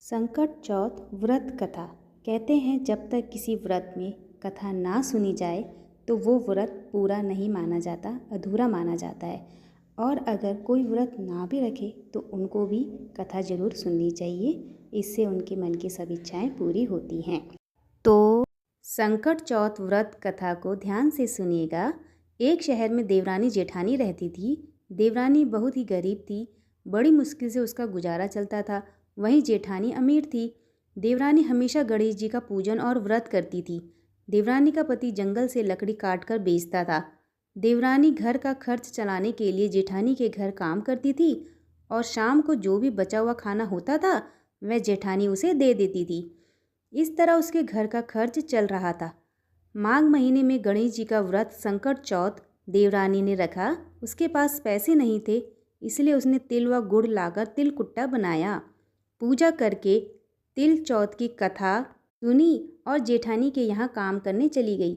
संकट चौथ व्रत कथा। कहते हैं जब तक किसी व्रत में कथा ना सुनी जाए तो वो व्रत पूरा नहीं माना जाता, अधूरा माना जाता है। और अगर कोई व्रत ना भी रखे तो उनको भी कथा ज़रूर सुननी चाहिए, इससे उनके मन की सब इच्छाएं पूरी होती हैं। तो संकट चौथ व्रत कथा को ध्यान से सुनिएगा। एक शहर में देवरानी जेठानी रहती थी। देवरानी बहुत ही गरीब थी, बड़ी मुश्किल से उसका गुजारा चलता था। वहीं जेठानी अमीर थी। देवरानी हमेशा गणेश जी का पूजन और व्रत करती थी। देवरानी का पति जंगल से लकड़ी काटकर बेचता था। देवरानी घर का खर्च चलाने के लिए जेठानी के घर काम करती थी और शाम को जो भी बचा हुआ खाना होता था वह जेठानी उसे दे देती थी। इस तरह उसके घर का खर्च चल रहा था। माघ महीने में गणेश जी का व्रत संकट चौथ देवरानी ने रखा। उसके पास पैसे नहीं थे, इसलिए उसने तिल व गुड़ लाकर तिलकुट्टा बनाया। पूजा करके तिल चौथ की कथा सुनी और जेठानी के यहाँ काम करने चली गई।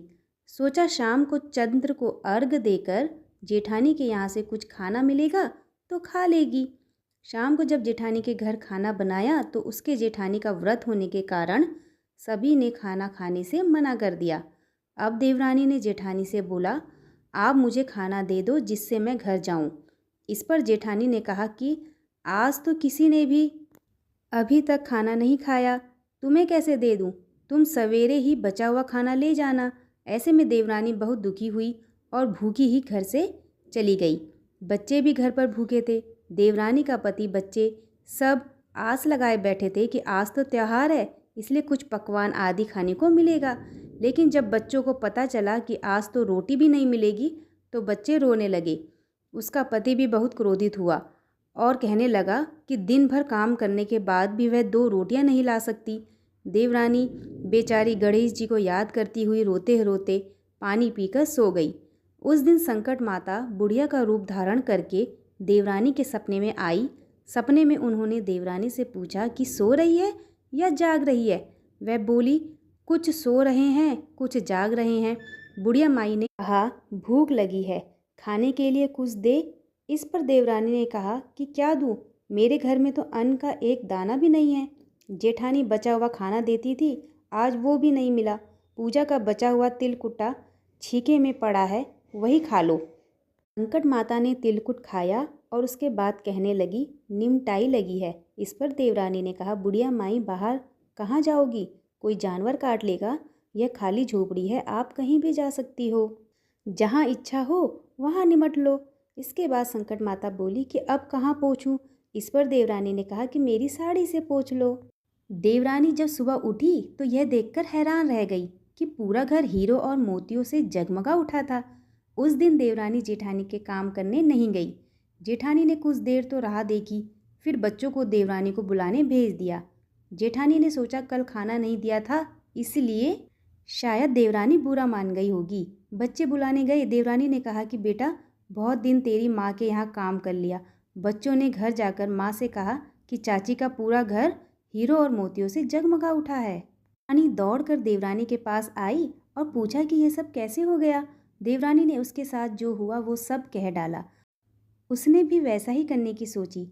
सोचा शाम को चंद्र को अर्घ देकर जेठानी के यहाँ से कुछ खाना मिलेगा तो खा लेगी। शाम को जब जेठानी के घर खाना बनाया तो उसके जेठानी का व्रत होने के कारण सभी ने खाना खाने से मना कर दिया। अब देवरानी ने जेठानी से बोला, आप मुझे खाना दे दो जिससे मैं घर जाऊं। इस पर जेठानी ने कहा कि आज तो किसी ने भी अभी तक खाना नहीं खाया, तुम्हें कैसे दे दूं? तुम सवेरे ही बचा हुआ खाना ले जाना। ऐसे में देवरानी बहुत दुखी हुई और भूखी ही घर से चली गई। बच्चे भी घर पर भूखे थे। देवरानी का पति, बच्चे सब आस लगाए बैठे थे कि आज तो त्योहार है, इसलिए कुछ पकवान आदि खाने को मिलेगा। लेकिन जब बच्चों को पता चला कि आज तो रोटी भी नहीं मिलेगी तो बच्चे रोने लगे। उसका पति भी बहुत क्रोधित हुआ और कहने लगा कि दिन भर काम करने के बाद भी वह 2 रोटियां नहीं ला सकती। देवरानी बेचारी गणेश जी को याद करती हुई रोते रोते पानी पीकर सो गई। उस दिन संकट माता बुढ़िया का रूप धारण करके देवरानी के सपने में आई। सपने में उन्होंने देवरानी से पूछा कि सो रही है या जाग रही है। वह बोली, कुछ सो रहे हैं, कुछ जाग रहे हैं। बुढ़िया माई ने कहा, भूख लगी है, खाने के लिए कुछ दे। इस पर देवरानी ने कहा कि क्या दूँ, मेरे घर में तो अन्न का एक दाना भी नहीं है। जेठानी बचा हुआ खाना देती थी, आज वो भी नहीं मिला। पूजा का बचा हुआ तिलकुट्टा छीके में पड़ा है, वही खा लो। संकट माता ने तिलकुट खाया और उसके बाद कहने लगी, निमटाई लगी है। इस पर देवरानी ने कहा, बुढ़िया माई बाहर कहाँ जाओगी? कोई जानवर काट लेगा। यह खाली झोपड़ी है, आप कहीं भी जा सकती हो, जहाँ इच्छा हो वहाँ निमट लो। इसके बाद संकट माता बोली कि अब कहाँ पोंछूं? इस पर देवरानी ने कहा कि मेरी साड़ी से पोंछ लो। देवरानी जब सुबह उठी तो यह देखकर हैरान रह गई कि पूरा घर हीरों और मोतियों से जगमगा उठा था। उस दिन देवरानी जेठानी के काम करने नहीं गई। जेठानी ने कुछ देर तो राह देखी, फिर बच्चों को देवरानी को बुलाने भेज दिया। जेठानी ने सोचा कल खाना नहीं दिया था, इसलिए शायद देवरानी बुरा मान गई होगी। बच्चे बुलाने गए। देवरानी ने कहा कि बेटा, बहुत दिन तेरी माँ के यहाँ काम कर लिया। बच्चों ने घर जाकर माँ से कहा कि चाची का पूरा घर हीरो और मोतियों से जगमगा उठा है। रानी दौड़कर देवरानी के पास आई और पूछा कि यह सब कैसे हो गया। देवरानी ने उसके साथ जो हुआ वो सब कह डाला। उसने भी वैसा ही करने की सोची।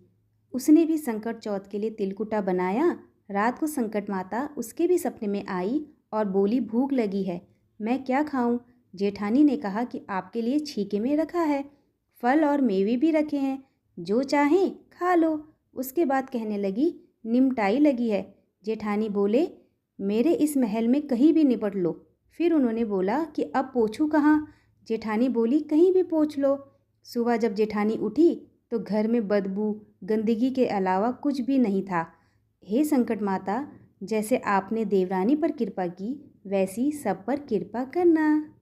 उसने भी संकट चौथ के लिए तिलकुटा बनाया। रात को संकट माता उसके भी सपने में आई और बोली, भूख लगी है, मैं क्या खाऊं? जेठानी ने कहा कि आपके लिए छीके में रखा है, फल और मेवे भी रखे हैं, जो चाहें खा लो। उसके बाद कहने लगी, निमटाई लगी है। जेठानी बोले, मेरे इस महल में कहीं भी निपट लो। फिर उन्होंने बोला कि अब पोंछूं कहाँ? जेठानी बोली, कहीं भी पोंछ लो। सुबह जब जेठानी उठी तो घर में बदबू, गंदगी के अलावा कुछ भी नहीं था। हे संकट माता, जैसे आपने देवरानी पर कृपा की वैसी सब पर कृपा करना।